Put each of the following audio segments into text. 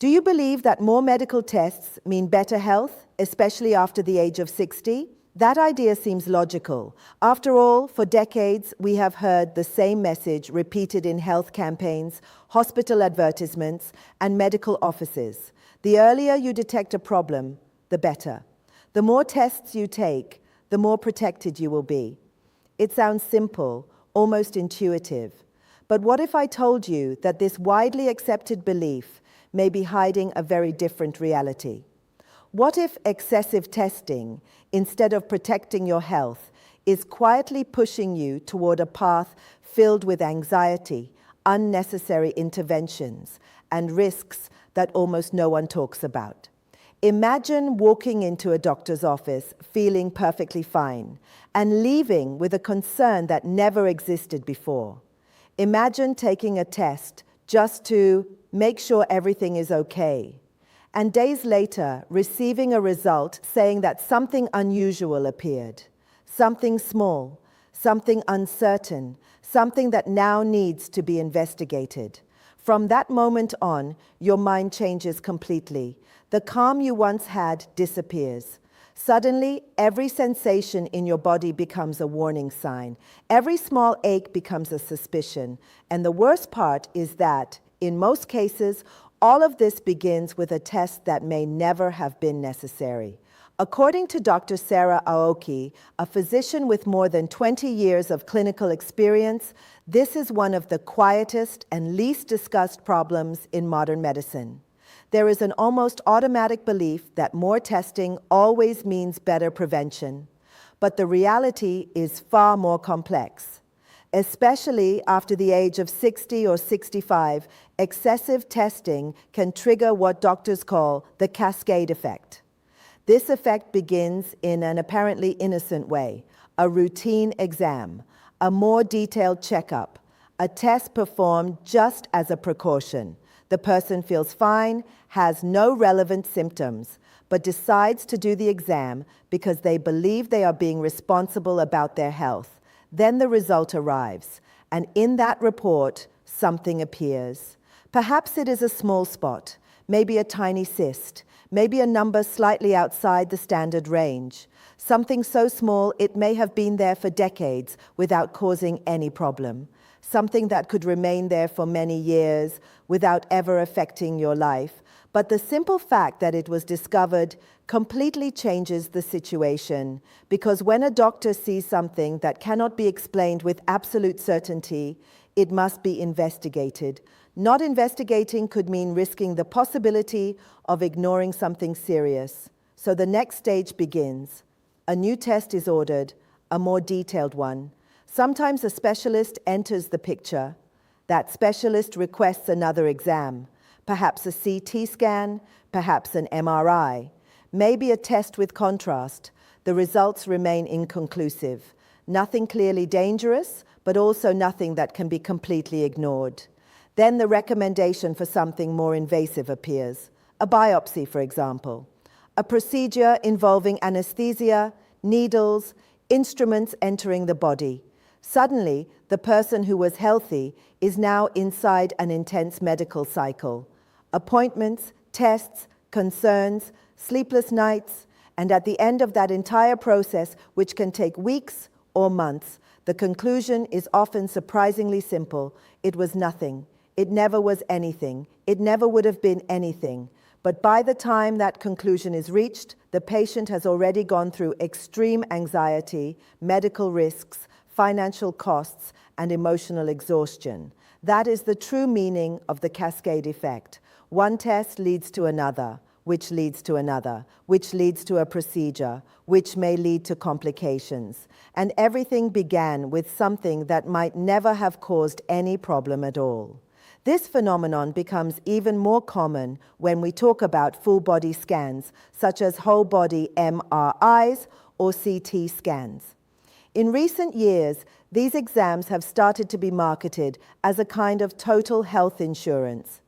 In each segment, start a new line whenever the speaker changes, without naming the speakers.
Do you believe that more medical tests mean better health, especially after the age of 60? That idea seems logical. After all, for decades, we have heard the same message repeated in health campaigns, hospital advertisements, and medical offices. The earlier you detect a problem, the better. The more tests you take, the more protected you will be. It sounds simple, almost intuitive. But what if I told you that this widely accepted belief may be hiding a very different reality? What if excessive testing, instead of protecting your health, is quietly pushing you toward a path filled with anxiety, unnecessary interventions, and risks that almost no one talks about? Imagine walking into a doctor's office feeling perfectly fine and leaving with a concern that never existed before. Imagine taking a test just to make sure everything is okay, and days later receiving a result saying that something unusual appeared, something small, something uncertain, something that now needs to be investigated. From that moment on, your mind changes completely. The calm you once had disappears. Suddenly, every sensation in your body becomes a warning sign. Every small ache becomes a suspicion. And the worst part is that, in most cases, all of this begins with a test that may never have been necessary. According to Dr. Sarah Aoki, a physician with more than 20 years of clinical experience, this is one of the quietest and least discussed problems in modern medicine. There is an almost automatic belief that more testing always means better prevention. But the reality is far more complex. Especially after the age of 60 or 65, excessive testing can trigger what doctors call the cascade effect. This effect begins in an apparently innocent way: a routine exam, a more detailed checkup, a test performed just as a precaution. The person feels fine, has no relevant symptoms, but decides to do the exam because they believe they are being responsible about their health. Then the result arrives, and in that report, something appears. Perhaps it is a small spot, maybe a tiny cyst, maybe a number slightly outside the standard range. Something so small it may have been there for decades without causing any problem. Something that could remain there for many years without ever affecting your life. But the simple fact that it was discovered completely changes the situation, because when a doctor sees something that cannot be explained with absolute certainty, it must be investigated. Not investigating could mean risking the possibility of ignoring something serious. So the next stage begins. A new test is ordered, a more detailed one. Sometimes a specialist enters the picture. That specialist requests another exam, perhaps a CT scan, perhaps an MRI, maybe a test with contrast. The results remain inconclusive. Nothing clearly dangerous, but also nothing that can be completely ignored. Then the recommendation for something more invasive appears. A biopsy, for example. A procedure involving anesthesia, needles, instruments entering the body. Suddenly, the person who was healthy is now inside an intense medical cycle. Appointments, tests, concerns, sleepless nights, and at the end of that entire process, which can take weeks or months, the conclusion is often surprisingly simple. It was nothing. It never was anything. It never would have been anything. But by the time that conclusion is reached, the patient has already gone through extreme anxiety, medical risks, financial costs, and emotional exhaustion. That is the true meaning of the cascade effect. One test leads to another, which leads to another, which leads to a procedure, which may lead to complications. And everything began with something that might never have caused any problem at all. This phenomenon becomes even more common when we talk about full-body scans, such as whole-body MRIs or CT scans. In recent years, these exams have started to be marketed as a kind of total health insurance.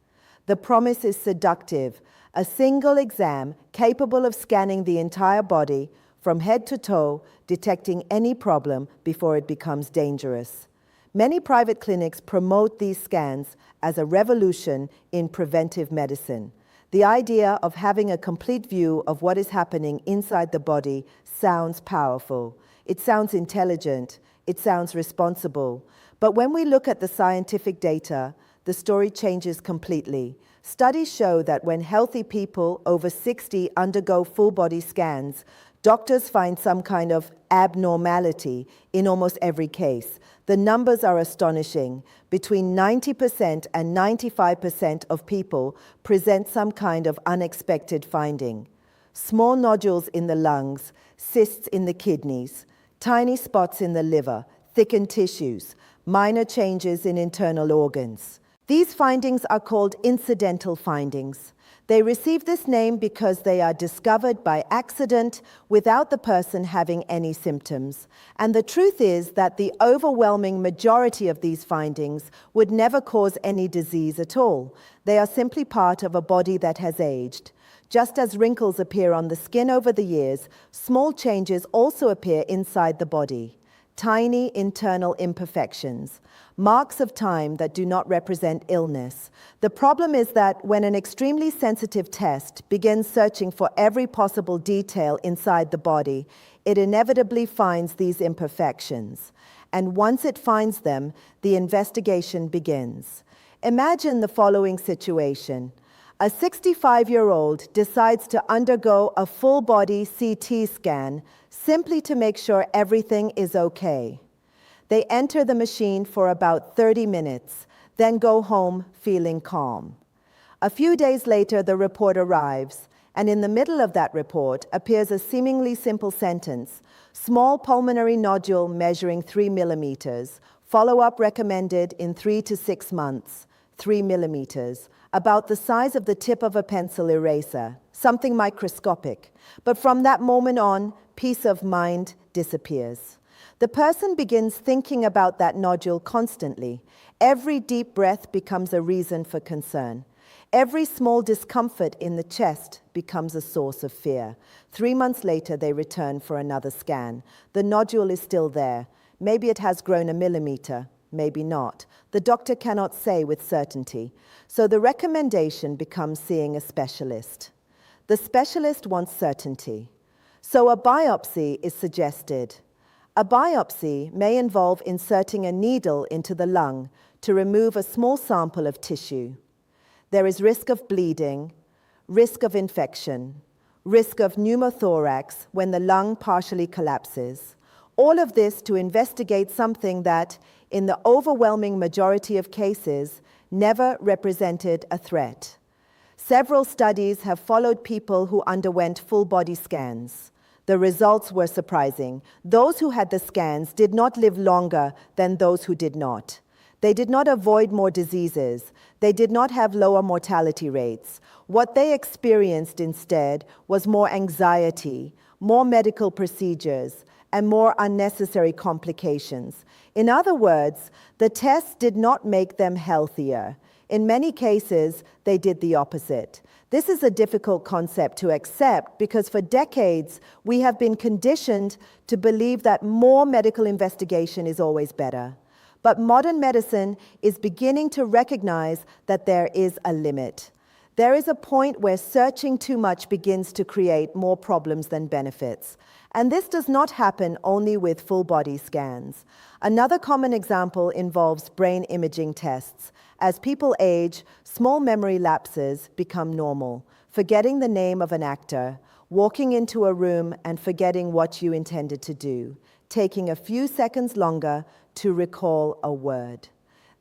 The promise is seductive: a single exam capable of scanning the entire body from head to toe, detecting any problem before it becomes dangerous. Many private clinics promote these scans as a revolution in preventive medicine. The idea of having a complete view of what is happening inside the body sounds powerful. It sounds intelligent. It sounds responsible. But when we look at the scientific data, the story changes completely. Studies show that when healthy people over 60 undergo full-body scans, doctors find some kind of abnormality in almost every case. The numbers are astonishing. Between 90% and 95% of people present some kind of unexpected finding. Small nodules in the lungs, cysts in the kidneys, tiny spots in the liver, thickened tissues, minor changes in internal organs. These findings are called incidental findings. They receive this name because they are discovered by accident without the person having any symptoms. And the truth is that the overwhelming majority of these findings would never cause any disease at all. They are simply part of a body that has aged. Just as wrinkles appear on the skin over the years, small changes also appear inside the body. Tiny internal imperfections, marks of time that do not represent illness. The problem is that when an extremely sensitive test begins searching for every possible detail inside the body, it inevitably finds these imperfections. And once it finds them, the investigation begins. Imagine the following situation. A 65-year-old decides to undergo a full-body CT scan simply to make sure everything is okay. They enter the machine for about 30 minutes, then go home feeling calm. A few days later, the report arrives, and in the middle of that report appears a seemingly simple sentence: small pulmonary nodule measuring 3 millimeters, follow-up recommended in 3 to 6 months, 3 millimeters, about the size of the tip of a pencil eraser, something microscopic. But from that moment on, peace of mind disappears. The person begins thinking about that nodule constantly. Every deep breath becomes a reason for concern. Every small discomfort in the chest becomes a source of fear. 3 months later, they return for another scan. The nodule is still there. Maybe it has grown a millimeter, maybe not. The doctor cannot say with certainty. So the recommendation becomes seeing a specialist. The specialist wants certainty. So a biopsy is suggested. A biopsy may involve inserting a needle into the lung to remove a small sample of tissue. There is risk of bleeding, risk of infection, risk of pneumothorax when the lung partially collapses. All of this to investigate something that, in the overwhelming majority of cases, never represented a threat. Several studies have followed people who underwent full-body scans. The results were surprising. Those who had the scans did not live longer than those who did not. They did not avoid more diseases. They did not have lower mortality rates. What they experienced instead was more anxiety, more medical procedures, and more unnecessary complications. In other words, the tests did not make them healthier. In many cases, they did the opposite. This is a difficult concept to accept because for decades, we have been conditioned to believe that more medical investigation is always better. But modern medicine is beginning to recognize that there is a limit. There is a point where searching too much begins to create more problems than benefits. And this does not happen only with full-body scans. Another common example involves brain imaging tests. As people age, small memory lapses become normal. Forgetting the name of an actor, walking into a room and forgetting what you intended to do, taking a few seconds longer to recall a word.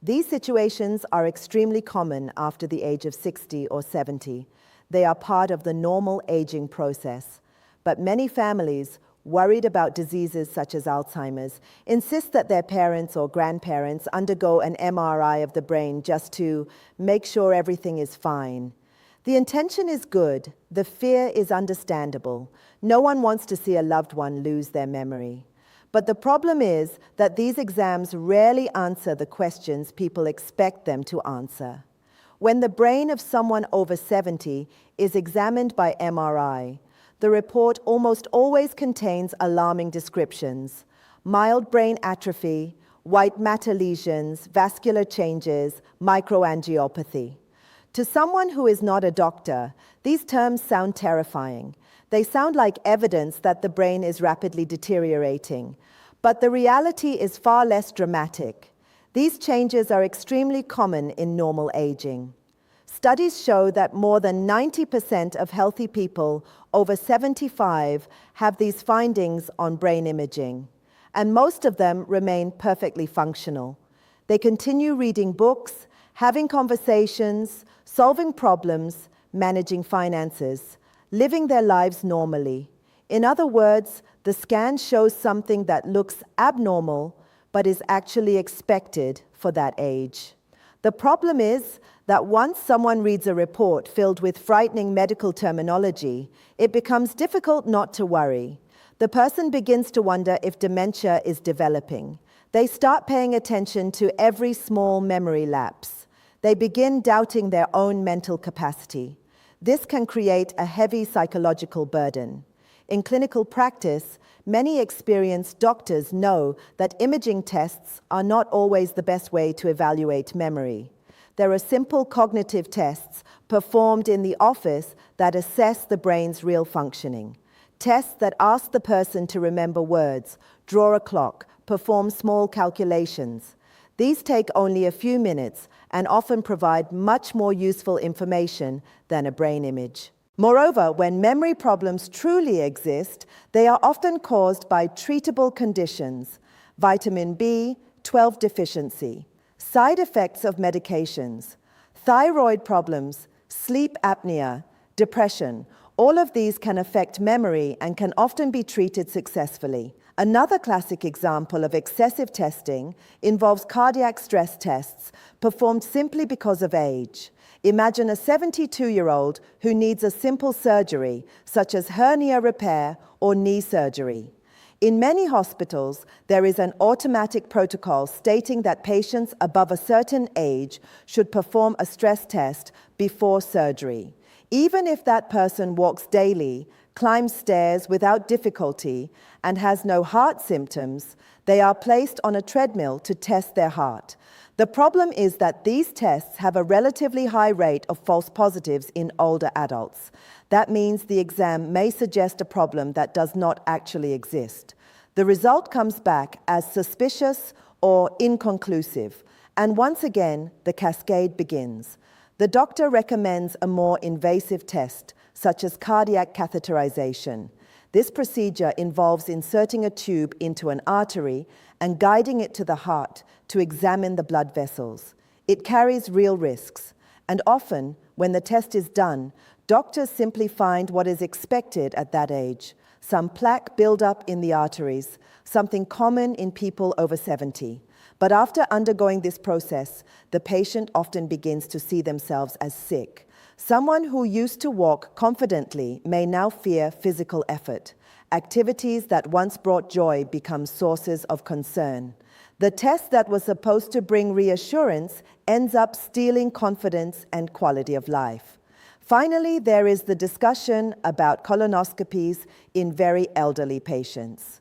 These situations are extremely common after the age of 60 or 70. They are part of the normal aging process. But many families, worried about diseases such as Alzheimer's, insist that their parents or grandparents undergo an MRI of the brain just to make sure everything is fine. The intention is good. The fear is understandable. No one wants to see a loved one lose their memory. But the problem is that these exams rarely answer the questions people expect them to answer. When the brain of someone over 70 is examined by MRI, the report almost always contains alarming descriptions: mild brain atrophy, white matter lesions, vascular changes, microangiopathy. To someone who is not a doctor, these terms sound terrifying. They sound like evidence that the brain is rapidly deteriorating. But the reality is far less dramatic. These changes are extremely common in normal aging. Studies show that more than 90% of healthy people over 75 have these findings on brain imaging, and most of them remain perfectly functional. They continue reading books, having conversations, solving problems, managing finances, living their lives normally. In other words, the scan shows something that looks abnormal but is actually expected for that age. The problem is that once someone reads a report filled with frightening medical terminology, it becomes difficult not to worry. The person begins to wonder if dementia is developing. They start paying attention to every small memory lapse. They begin doubting their own mental capacity. This can create a heavy psychological burden. In clinical practice, many experienced doctors know that imaging tests are not always the best way to evaluate memory. There are simple cognitive tests performed in the office that assess the brain's real functioning. Tests that ask the person to remember words, draw a clock, perform small calculations. These take only a few minutes and often provide much more useful information than a brain image. Moreover, when memory problems truly exist, they are often caused by treatable conditions: vitamin B12 deficiency, side effects of medications, thyroid problems, sleep apnea, depression. All of these can affect memory and can often be treated successfully. Another classic example of excessive testing involves cardiac stress tests performed simply because of age. Imagine a 72-year-old who needs a simple surgery, such as hernia repair or knee surgery. In many hospitals, there is an automatic protocol stating that patients above a certain age should perform a stress test before surgery. Even if that person walks daily, climbs stairs without difficulty, and has no heart symptoms, they are placed on a treadmill to test their heart. The problem is that these tests have a relatively high rate of false positives in older adults. That means the exam may suggest a problem that does not actually exist. The result comes back as suspicious or inconclusive, and once again, the cascade begins. The doctor recommends a more invasive test, such as cardiac catheterization. This procedure involves inserting a tube into an artery and guiding it to the heart to examine the blood vessels. It carries real risks, and often, when the test is done, doctors simply find what is expected at that age: some plaque buildup in the arteries, something common in people over 70. But after undergoing this process, the patient often begins to see themselves as sick. Someone who used to walk confidently may now fear physical effort. Activities that once brought joy become sources of concern. The test that was supposed to bring reassurance ends up stealing confidence and quality of life. Finally, there is the discussion about colonoscopies in very elderly patients.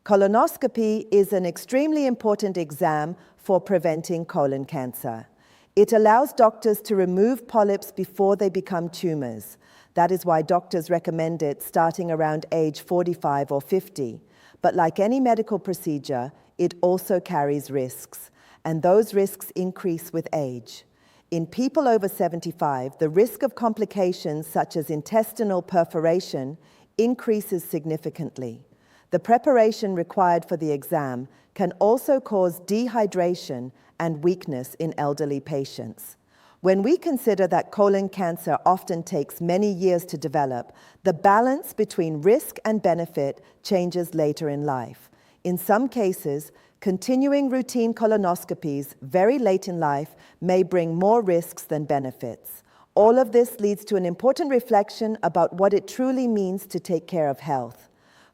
Colonoscopy is an extremely important exam for preventing colon cancer. It allows doctors to remove polyps before they become tumors. That is why doctors recommend it starting around age 45 or 50. But like any medical procedure, it also carries risks, and those risks increase with age. In people over 75, the risk of complications such as intestinal perforation increases significantly. The preparation required for the exam can also cause dehydration and weakness in elderly patients. When we consider that colon cancer often takes many years to develop, the balance between risk and benefit changes later in life. In some cases, continuing routine colonoscopies very late in life may bring more risks than benefits. All of this leads to an important reflection about what it truly means to take care of health.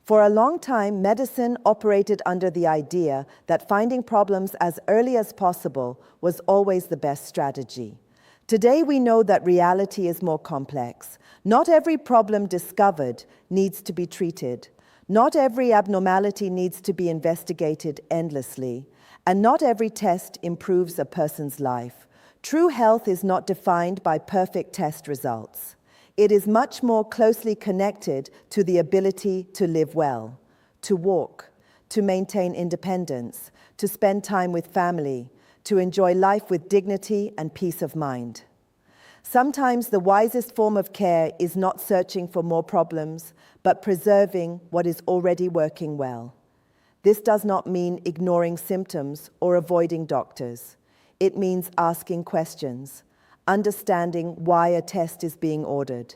For a long time, medicine operated under the idea that finding problems as early as possible was always the best strategy. Today, we know that reality is more complex. Not every problem discovered needs to be treated. Not every abnormality needs to be investigated endlessly. And not every test improves a person's life. True health is not defined by perfect test results. It is much more closely connected to the ability to live well, to walk, to maintain independence, to spend time with family, to enjoy life with dignity and peace of mind. Sometimes the wisest form of care is not searching for more problems, but preserving what is already working well. This does not mean ignoring symptoms or avoiding doctors. It means asking questions, understanding why a test is being ordered,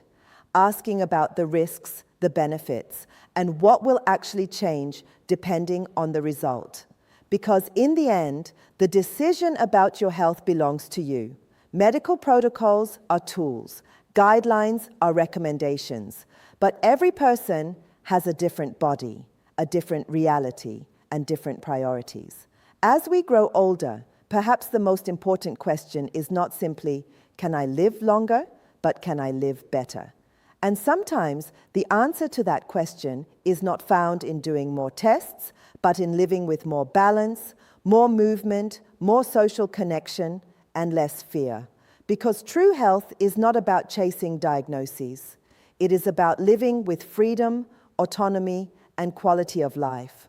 asking about the risks, the benefits, and what will actually change depending on the result. Because in the end, the decision about your health belongs to you. Medical protocols are tools, guidelines are recommendations, but every person has a different body, a different reality, and different priorities. As we grow older, perhaps the most important question is not simply, can I live longer, but can I live better? And sometimes the answer to that question is not found in doing more tests, but in living with more balance, more movement, more social connection, and less fear. Because true health is not about chasing diagnoses. It is about living with freedom, autonomy, and quality of life.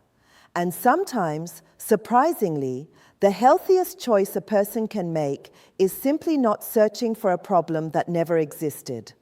And sometimes, surprisingly, the healthiest choice a person can make is simply not searching for a problem that never existed.